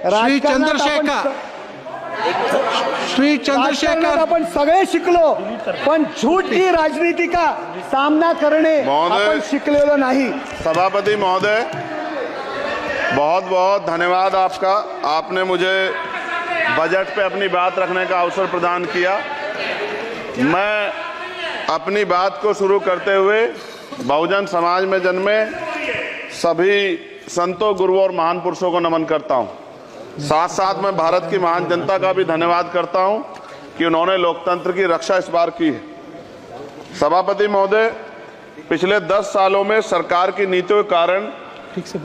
श्री चंद्रशेखर आपण सगळे शिकलो, पण झूठ की राजनीति का सामना करने आपण शिकलेलो नहीं। सभापति महोदय, बहुत बहुत धन्यवाद आपका। आपने मुझे बजट पे अपनी बात रखने का अवसर प्रदान किया। मैं अपनी बात को शुरू करते हुए बहुजन समाज में जन्मे सभी संतों, गुरुओं और महान पुरुषों को नमन करता हूं। साथ साथ मैं भारत की महान जनता का भी धन्यवाद करता हूं कि उन्होंने लोकतंत्र की रक्षा इस बार की है। सभापति महोदय, पिछले 10 सालों में सरकार की नीतियों के कारण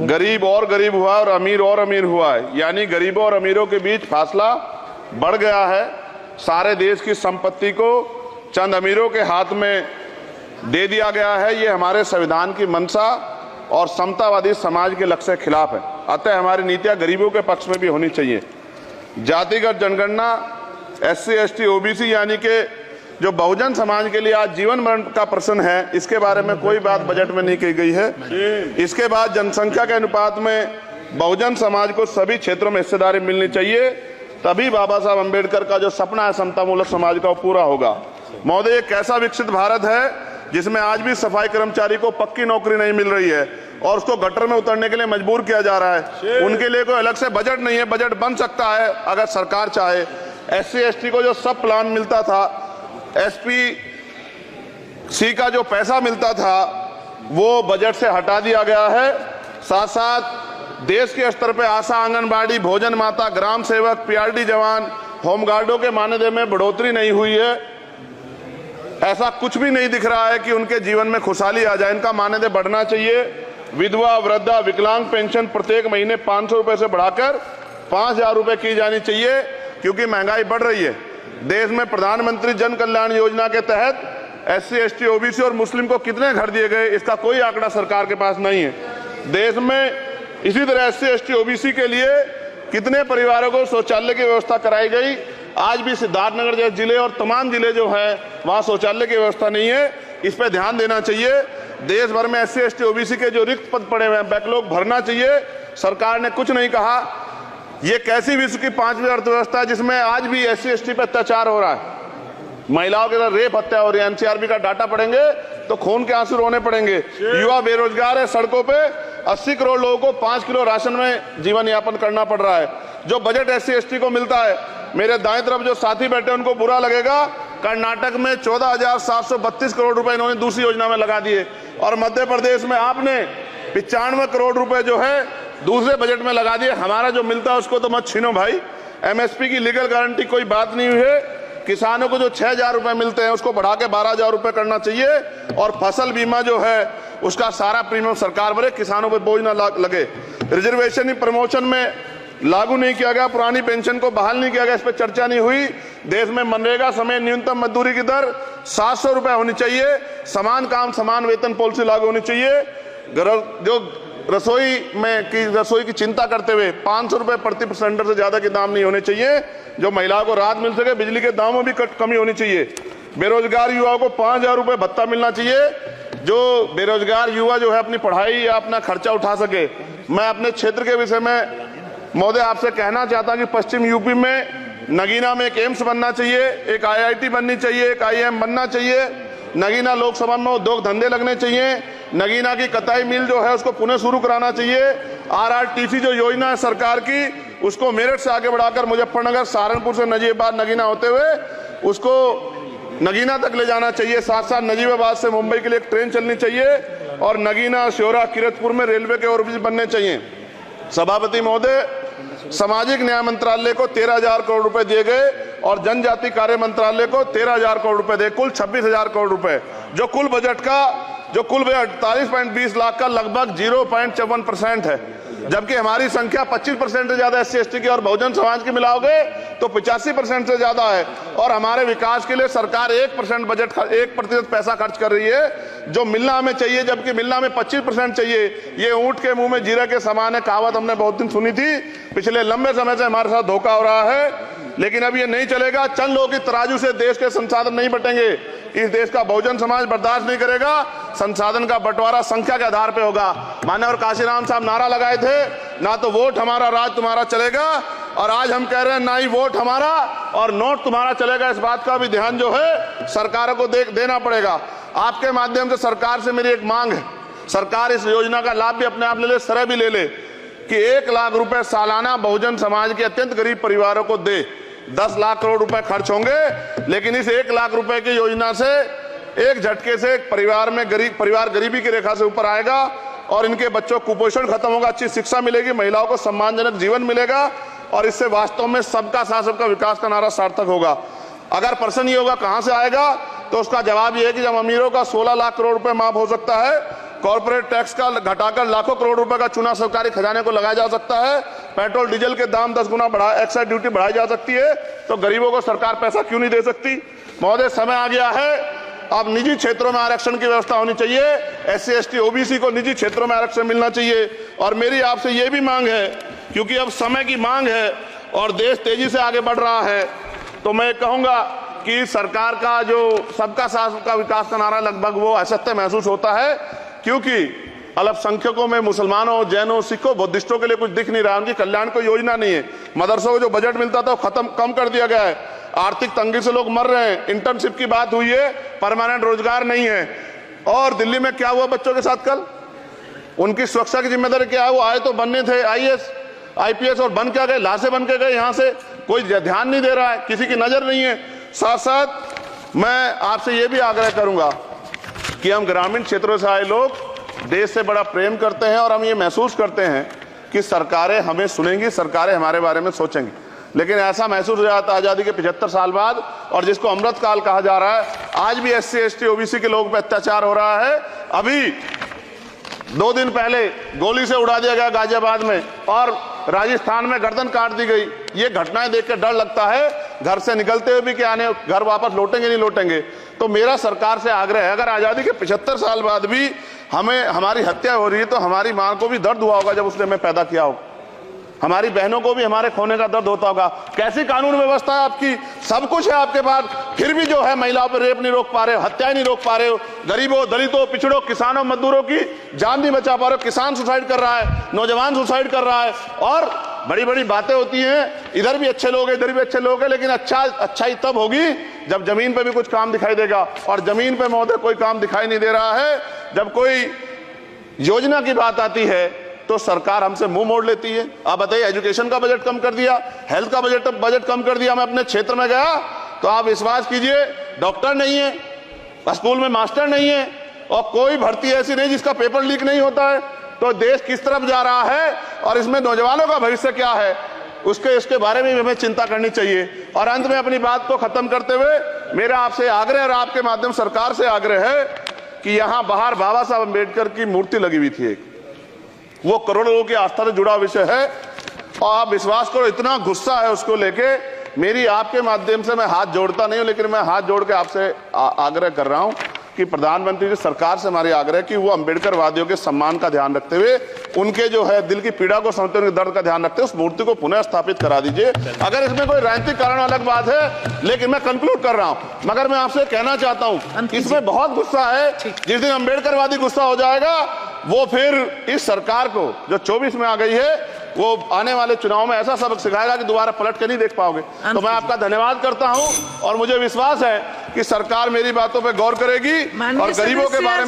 गरीब और गरीब हुआ और अमीर हुआ है, यानी गरीबों और अमीरों के बीच फासला बढ़ गया है। सारे देश की संपत्ति को चंद अमीरों के हाथ में दे दिया गया है। ये हमारे संविधान की मंशा और समतावादी समाज के लक्ष्य के खिलाफ है। अतः हमारी नीतियां गरीबों के पक्ष में भी होनी चाहिए। जातिगत जनगणना, SC ST OBC यानी कि जो बहुजन समाज के लिए आज जीवन मरण का प्रश्न है, इसके बारे में कोई बात बजट में नहीं की गई है। इसके बाद जनसंख्या के अनुपात में बहुजन समाज को सभी क्षेत्रों में हिस्सेदारी मिलनी चाहिए, तभी बाबा साहब अम्बेडकर का जो सपना है समतामूलक समाज का, वो पूरा होगा। महोदय, एक ऐसा विकसित भारत है जिसमें आज भी सफाई कर्मचारी को पक्की नौकरी नहीं मिल रही है और उसको गटर में उतरने के लिए मजबूर किया जा रहा है। उनके लिए कोई अलग से बजट नहीं है। बजट बन सकता है अगर सरकार चाहे। SC ST को जो सब प्लान मिलता था, SPC का जो पैसा मिलता था, वो बजट से हटा दिया गया है। साथ साथ देश के स्तर पे आशा, आंगनबाड़ी, भोजन माता, ग्राम सेवक, PRD जवान, होमगार्डों के मानदेय में बढ़ोतरी नहीं हुई है। ऐसा कुछ भी नहीं दिख रहा है कि उनके जीवन में खुशहाली आ जाए। इनका मानदेय बढ़ना चाहिए। विधवा, वृद्धा, विकलांग पेंशन प्रत्येक महीने 500 रुपए से बढ़ाकर 5000 रुपए की जानी चाहिए, क्योंकि महंगाई बढ़ रही है। देश में प्रधानमंत्री जन कल्याण योजना के तहत SC ST OBC और मुस्लिम को कितने घर दिए गए, इसका कोई आंकड़ा सरकार के पास नहीं है। देश में इसी तरह SC ST OBC के लिए कितने परिवारों को शौचालय की व्यवस्था कराई गई। आज भी सिद्धार्थनगर जैसे जिले और तमाम जिले जो हैं, वहां शौचालय की व्यवस्था नहीं है। इस पर ध्यान देना चाहिए। देश भर में SC ST OBC के जो रिक्त पद पड़े हुए हैं, बैकलॉग भरना चाहिए। सरकार ने कुछ नहीं कहा। ये कैसी विश्व की 5वीं अर्थव्यवस्था है जिसमें आज भी SC ST पे अत्याचार हो रहा है, महिलाओं के साथ रेप हत्या हो रही है। NCRB का डाटा पढ़ेंगे तो खून के आंसू रोने पड़ेंगे। युवा बेरोजगार है, सड़कों पे 80 करोड़ लोगों को 5 किलो राशन में जीवन यापन करना पड़ रहा है। जो बजट SC ST को मिलता है, मेरे दाएं तरफ जो साथी बैठे उनको बुरा लगेगा, कर्नाटक में 14,732 करोड़ रुपए इन्होंने दूसरी योजना में लगा दिए, और मध्य प्रदेश में आपने 95 करोड़ रुपए जो है दूसरे बजट में लगा दिए। हमारा जो मिलता है उसको तो मत छीनो भाई। MSP की लीगल गारंटी कोई बात नहीं हुई है। किसानों को जो 6,000 रुपए मिलते हैं उसको बढ़ा के 12,000 रुपए करना चाहिए, और फसल बीमा जो है उसका सारा प्रीमियम सरकार भरे, किसानों पर बोझ ना लगे। रिजर्वेशन प्रमोशन में लागू नहीं किया गया, पुरानी पेंशन को बहाल नहीं किया गया, इस पर चर्चा नहीं हुई। देश में मनरेगा समय न्यूनतम मजदूरी की दर 700 रुपए होनी चाहिए। समान काम समान वेतन पॉलिसी लागू होनी चाहिए। जो रसोई की चिंता करते हुए 500 रुपए प्रति सिलेंडर से ज्यादा के दाम नहीं होने चाहिए, जो महिलाओं को राहत मिल सके। बिजली के दामों में भी कमी होनी चाहिए। बेरोजगार युवाओं को 5,000 रुपए भत्ता मिलना चाहिए, जो बेरोजगार युवा जो है अपनी पढ़ाई या अपना खर्चा उठा सके। मैं अपने क्षेत्र के विषय में महोदय आपसे कहना चाहता हूं कि पश्चिम यूपी में नगीना में एक एम्स बनना चाहिए, एक IIT बननी चाहिए, एक IIM बनना चाहिए। नगीना लोकसभा में उद्योग धंधे लगने चाहिए। नगीना की कताई मिल जो है उसको पुनः शुरू कराना चाहिए। RRTC जो योजना है सरकार की, उसको मेरठ से आगे बढ़ाकर मुजफ्फरनगर, सहारनपुर से नजीबाबाद नगीना होते हुए उसको नगीना तक ले जाना चाहिए। साथ साथ नजीबाबाद से मुंबई के लिए एक ट्रेन चलनी चाहिए, और नगीना, श्योरा, किरतपुर में रेलवे के ओवरब्रिज बनने चाहिए। सभापति महोदय, सामाजिक न्याय मंत्रालय को 13,000 करोड़ रुपए दिए गए और जनजाति कार्य मंत्रालय को 13,000 करोड़ रुपए दिए, कुल 26,000 करोड़ रुपए, जो कुल बजट 48.20 लाख का लगभग 0.54% है। जबकि हमारी संख्या 25% से ज्यादा SC ST की और बहुजन समाज की मिलाओगे तो 85% से ज्यादा है। और हमारे विकास के लिए सरकार 1% बजट 1% पैसा खर्च कर रही है, जो मिलना हमें चाहिए, जबकि मिलना हमें 25% चाहिए। ये ऊंट के मुंह में जीरा के समान है, कहावत हमने बहुत दिन सुनी थी। पिछले लंबे समय से हमारे साथ धोखा हो रहा है, लेकिन अब ये नहीं चलेगा। चंद लोगों की तराजू से देश के संसाधन नहीं बटेंगे। इस देश का बहुजन समाज बर्दाश्त नहीं करेगा। संसाधन का बंटवारा संख्या के आधार पे होगा। मान्यवर काशीराम साहब नारा लगाए थे, ना तो वोट हमारा राज तुम्हारा चलेगा, और आज हम कह रहे हैं ना ही वोट हमारा और नोट तुम्हारा चलेगा। इस बात का भी ध्यान जो है सरकारों को देना पड़ेगा। आपके माध्यम से सरकार से मेरी एक मांग है, सरकार इस योजना का लाभ भी अपने आप ले ले, सरह भी ले ले कि 1 लाख रुपए सालाना बहुजन समाज के अत्यंत गरीब परिवारों को दे। 10 लाख करोड़ रुपए खर्च होंगे, लेकिन इस 1 लाख रुपए की योजना से एक झटके से एक परिवार गरीबी की रेखा से ऊपर आएगा और इनके बच्चों को कुपोषण खत्म होगा, अच्छी शिक्षा मिलेगी, महिलाओं को सम्मानजनक जीवन मिलेगा और इससे वास्तव में सबका साथ सबका विकास का नारा सार्थक होगा। अगर प्रश्न ये होगा कहां से आएगा, तो उसका जवाब ये है कि जब अमीरों का 16 लाख करोड़ रुपए माफ हो सकता है, कॉर्पोरेट टैक्स का घटाकर लाखों करोड़ रुपए का चुना सरकारी खजाने को लगाया जा सकता है, पेट्रोल डीजल के दाम 10 गुना एक्साइज ड्यूटी बढ़ाई जा सकती है, तो गरीबों को सरकार पैसा क्यों नहीं दे सकती। महोदय, समय आ गया है, अब निजी क्षेत्रों में आरक्षण की व्यवस्था होनी चाहिए। SC ST OBC को निजी क्षेत्रों में आरक्षण मिलना चाहिए। और मेरी आपसे ये भी मांग है, क्योंकि अब समय की मांग है और देश तेजी से आगे बढ़ रहा है, तो मैं कहूंगा कि सरकार का जो सबका साथ सबका विकास का नारा लगभग वो असत्य महसूस होता है, क्योंकि अल्पसंख्यकों में मुसलमानों, जैनों, सिखों, बुद्धिस्टों के लिए कुछ दिख नहीं रहा, उनकी कल्याण कोई योजना नहीं है। मदरसों को जो बजट मिलता था वो कम कर दिया गया है। आर्थिक तंगी से लोग मर रहे हैं। इंटर्नशिप की बात हुई है, परमानेंट रोजगार नहीं है। और दिल्ली में क्या हुआ बच्चों के साथ कल, उनकी सुरक्षा की जिम्मेदारी क्या है? वो आए तो बनने थे IAS IPS और बन क्या गए, लाशें बन के गए। यहां से कोई ध्यान नहीं दे रहा है, किसी की नजर नहीं है। साथ साथ मैं आपसे ये भी आग्रह करूंगा कि हम ग्रामीण क्षेत्रों से आए लोग देश से बड़ा प्रेम करते हैं और हम ये महसूस करते हैं कि सरकारें हमें सुनेंगी, सरकारें हमारे बारे में सोचेंगी। लेकिन ऐसा महसूस हो जाता है आजादी के 75 साल बाद, और जिसको अमृत काल कहा जा रहा है, आज भी SC ST OBC के लोगों पर अत्याचार हो रहा है। अभी 2 दिन पहले गोली से उड़ा दिया गया गाजियाबाद में, और राजस्थान में गर्दन काट दी गई। ये घटनाएं देख के डर लगता है, घर से निकलते हुए भी कि आने घर वापस लौटेंगे नहीं लौटेंगे। तो मेरा सरकार से आग्रह है, अगर आजादी के 75 साल बाद भी हमारी हत्या हो रही है, तो हमारी मां को भी दर्द हुआ होगा जब उसने हमें पैदा किया होगा, हमारी बहनों को भी हमारे खोने का दर्द होता होगा। कैसी कानून व्यवस्था है आपकी, सब कुछ है आपके पास, फिर भी जो है महिलाओं पर रेप नहीं रोक पा रहे हो, हत्याएं नहीं रोक पा रहे हो, गरीबों, दलितों, पिछड़ों, किसानों, मजदूरों की जान नहीं बचा पा रहे हो। किसान सुसाइड कर रहा है, नौजवान सुसाइड कर रहा है, और बड़ी बड़ी बातें होती हैं, इधर भी अच्छे लोग हैं, इधर भी अच्छे लोग हैं, लेकिन अच्छाई तब होगी जब जमीन पे भी कुछ काम दिखाई देगा। और जमीन पे महोदय कोई काम दिखाई नहीं दे रहा है। जब कोई योजना की बात आती है तो सरकार हमसे मुंह मोड़ लेती है। आप बताइए, एजुकेशन का बजट कम कर दिया, हेल्थ का बजट कम कर दिया। मैं अपने क्षेत्र में गया तो आप विश्वास कीजिए, डॉक्टर नहीं है, स्कूल में मास्टर नहीं है, और कोई भर्ती ऐसी नहीं जिसका पेपर लीक नहीं होता है। तो देश किस तरफ जा रहा है और इसमें नौजवानों का भविष्य क्या है, इसके बारे में भी हमें चिंता करनी चाहिए। और अंत में अपनी बात को खत्म करते हुए मेरा आपसे आग्रह और आपके माध्यम सरकार से आग्रह है कि यहां बाहर बाबा साहब अम्बेडकर की मूर्ति लगी हुई थी, एक वो करोड़ों लोगों की आस्था से जुड़ा विषय है, और आप विश्वास करो इतना गुस्सा है उसको लेके। मेरी आपके माध्यम से मैं हाथ जोड़ता नहीं हूं, लेकिन मैं हाथ जोड़ के आपसे आग्रह कर रहा हूं कि प्रधानमंत्री जी, सरकार से हमारी आग्रह कि वो अम्बेडकर वादियों के सम्मान का ध्यान रखते हुए, उनके जो है दिल की पीड़ा को समझते हुए, उनके दर्द का ध्यान रखते हुए उस मूर्ति को पुनः स्थापित करा दीजिए। अगर इसमें कोई राजनीतिक कारण अलग बात है, लेकिन मैं कंक्लूड कर रहा हूं। मगर मैं आपसे कहना चाहता हूं, इसमें बहुत गुस्सा है। जिस दिन अम्बेडकरवादी गुस्सा हो जाएगा, वो फिर इस सरकार को जो 24 में आ गई है, वो आने वाले चुनाव में ऐसा सबक सिखाएगा कि दोबारा पलट के नहीं देख पाओगे। तो मैं आपका धन्यवाद करता हूं, और मुझे विश्वास है कि सरकार मेरी बातों पे गौर करेगी और गरीबों के बारे में